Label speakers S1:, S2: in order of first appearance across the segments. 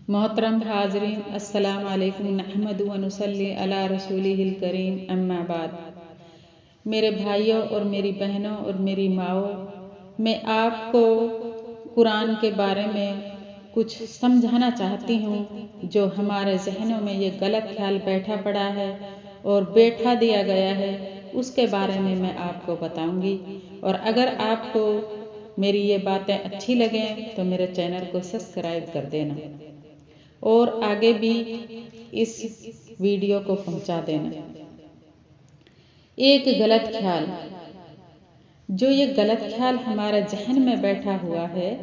S1: محترم حاضرین، السلام علیکم، نحمد و نصلی علی رسولہ الکریم، اما بعد۔ میرے بھائیوں اور میری بہنوں اور میری ماؤں، میں آپ کو قرآن کے بارے میں کچھ سمجھانا چاہتی ہوں جو ہمارے ذہنوں میں یہ غلط خیال بیٹھا پڑا ہے اور بیٹھا دیا گیا ہے، اس کے بارے میں آپ کو بتاؤں گی۔ اور اگر آپ کو میری یہ باتیں اچھی لگیں تو میرے چینل کو سبسکرائب کر دینا اور آگے بھی اس ویڈیو کو پہنچا دینا۔ ایک غلط خیال، جو یہ غلط خیال ہمارے ذہن میں بیٹھا ہوا ہے،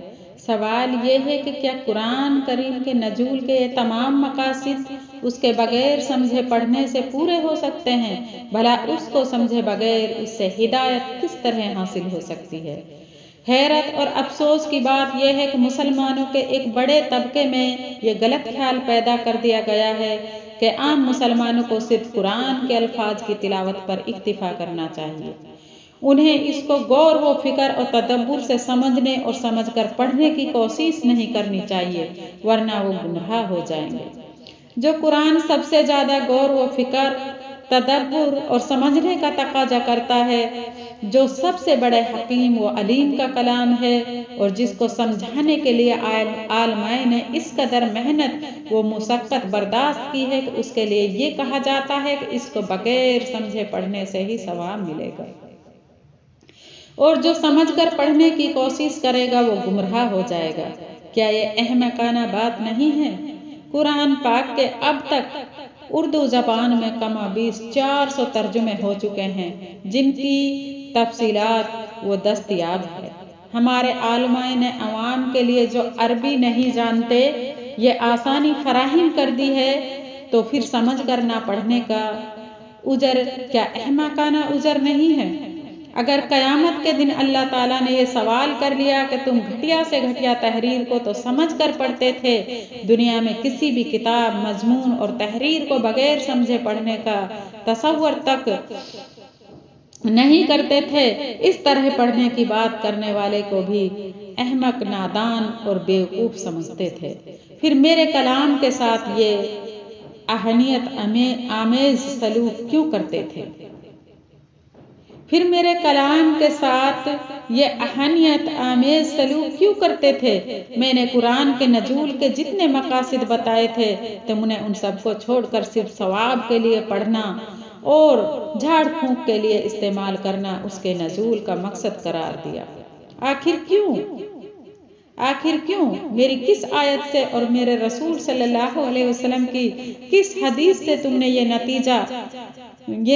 S1: سوال یہ ہے کہ کیا قرآن کریم کے نزول کے یہ تمام مقاصد اس کے بغیر سمجھے پڑھنے سے پورے ہو سکتے ہیں؟ بھلا اس کو سمجھے بغیر اس سے ہدایت کس طرح حاصل ہو سکتی ہے؟ حیرت اور افسوس کی بات یہ ہے کہ مسلمانوں کے ایک بڑے طبقے میں یہ غلط خیال پیدا کر دیا گیا ہے کہ عام مسلمانوں کو صرف قرآن کے الفاظ کی تلاوت پر اکتفا کرنا چاہیے۔ انہیں اس کو غور و فکر اور تدبر سے سمجھنے اور سمجھ کر پڑھنے کی کوشش نہیں کرنی چاہیے، ورنہ وہ گمراہ ہو جائیں گے۔ جو قرآن سب سے زیادہ غور و فکر، تدبر اور سمجھنے کا تقاضا کرتا ہے، جو سب سے بڑے حکیم و علیم کا کلام ہے، اور جس کو سمجھانے کے لیے علماء نے اس قدر محنت و مشقت برداشت کی ہے کہ اس کے لیے یہ کہا جاتا ہے کہ اس کو بغیر سمجھے پڑھنے سے ہی ثواب ملے گا، اور جو سمجھ کر پڑھنے کی کوشش کرے گا وہ گمراہ ہو جائے گا۔ کیا یہ احمقانہ بات نہیں ہے؟ قرآن پاک کے اب تک اردو زبان میں کم و بیش 400 ترجمے ہو چکے ہیں، جن کی تفصیلات وہ دستیاب ہے۔ ہمارے علماء نے عوام کے لیے جو عربی نہیں جانتے یہ آسانی فراہم کر دی ہے، تو پھر سمجھ کر نہ پڑھنے کا اجر کیا احمقانہ اجر نہیں ہے؟ اگر قیامت کے دن اللہ تعالیٰ نے یہ سوال کر لیا کہ تم گھٹیا سے گھٹیا تحریر کو تو سمجھ کر پڑھتے تھے، دنیا میں کسی بھی کتاب، مضمون اور تحریر کو بغیر سمجھے پڑھنے کا تصور تک نہیں کرتے تھے، اس طرح پڑھنے کی بات کرنے والے کو بھی احمق، نادان اور بیوقوف سمجھتے تھے، پھر میرے کلام کے ساتھ یہ اہانت آمیز سلوک کیوں کرتے تھے؟ پھر میرے کلام کے ساتھ یہ اہانت آمیز سلوک کیوں کرتے تھے؟ میں نے قرآن کے نزول کے جتنے مقاصد بتائے تھے، تم نے ان سب کو چھوڑ کر صرف ثواب کے لیے پڑھنا اور جھاڑ پھونک کے لیے استعمال کرنا اس کے نزول کا مقصد قرار دیا۔ آخر کیوں؟ میری کس آیت سے اور میرے رسول صلی اللہ علیہ وسلم کی کس حدیث سے تم نے یہ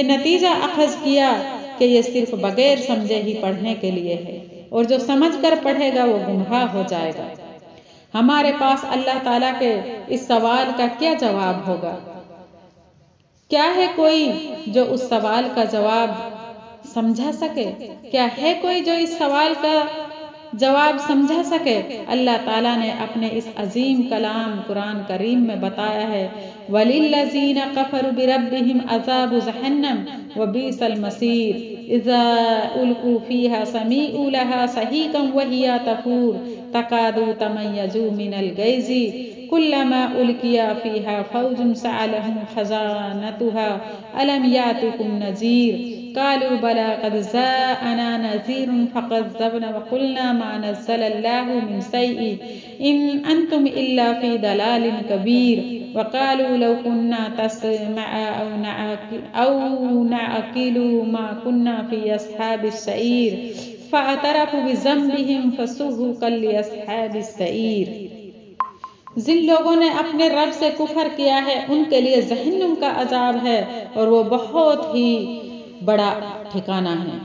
S1: نتیجہ اخذ کیا کہ یہ صرف بغیر سمجھے ہی پڑھنے کے لیے ہے، اور جو سمجھ کر پڑھے گا وہ گمراہ ہو جائے گا؟ ہمارے پاس اللہ تعالیٰ کے اس سوال کا کیا جواب ہوگا؟ کیا ہے کوئی جو اس سوال کا جواب سمجھا سکے؟ کیا ہے کوئی جو اس سوال کا جواب سمجھا سکے؟ اللہ تعالیٰ نے اپنے اس عظیم کلام قرآن کریم میں بتایا ہے، وَلِلَّذِينَ كَفَرُوا بِرَبِّهِمْ عَذَابُ جَهَنَّمَ وَبِئْسَ الْمَصِيرُ إِذَا أُلْقُوا فِيهَا سَمِعُوا لَهَا شَهِيقًا وَهِيَ تَفُورُ تَكَادُ تَمَيَّزُ مِنَ الْغَيْظِ كُلَّمَا أُلْقِيَ فِيهَا فَوْجٌ سَأَلَهُمْ خَزَانَتُهَا أَلَمْ يَأْتِكُمْ نَذِيرٌ قالوا بلى قد جاءنا نذير فكذبنا وقلنا ما نزل الله من شيء إن أنتم إلا في ضلال كبير وقالوا لو كنا نسمع أو نعقل ما كنا في أصحاب السعير فاعترفوا بذنبهم فسحقا لأصحاب السعير۔ جن لوگوں نے اپنے رب سے کفر کیا ہے ان کے لیے جہنم کا عذاب ہے، اور وہ بہت ہی بڑا ٹھکانہ ہے۔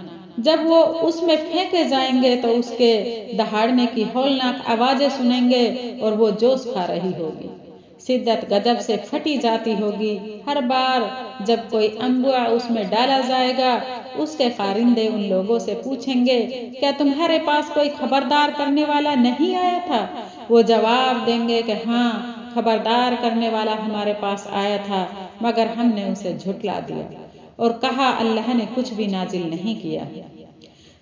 S1: جب وہ اس میں پھینکے جائیں گے تو اس کے دہاڑنے کی ہولناک آوازیں سنیں گے، اور وہ جوش کھا رہی ہوگی، شدت غضب سے پھٹی جاتی ہوگی۔ ہر بار جب کوئی انبوہ اس میں ڈالا جائے گا، اس کے کارندے ان لوگوں سے پوچھیں گے، کیا تمہارے پاس کوئی خبردار کرنے والا نہیں آیا تھا؟ وہ جواب دیں گے کہ ہاں، خبردار کرنے والا ہمارے پاس آیا تھا، مگر ہم نے اسے جھٹلا دیا اور کہا اللہ نے کچھ بھی نازل نہیں کیا۔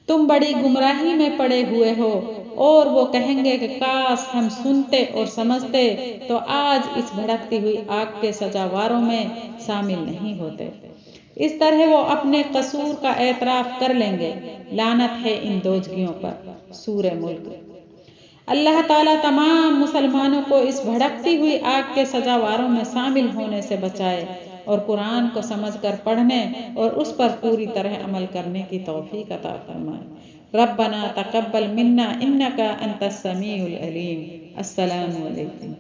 S1: تم بڑی گمراہی میں پڑے ہوئے ہو، اور وہ کہیں گے کہ کاش ہم سنتے اور سمجھتے تو آج اس بھڑکتی ہوئی آگ کے سزاواروں میں شامل نہیں ہوتے۔ اس طرح وہ اپنے قصور کا اعتراف کر لیں گے۔ لعنت ہے ان دوزخیوں پر۔ سورہ ملک۔ اللہ تعالیٰ تمام مسلمانوں کو اس بھڑکتی ہوئی آگ کے سزاواروں میں شامل ہونے سے بچائے اور قرآن کو سمجھ کر پڑھنے اور اس پر پوری طرح عمل کرنے کی توفیق عطا فرمائے۔ ربنا تقبل منا انک انت السمیع العلیم۔ السلام علیکم۔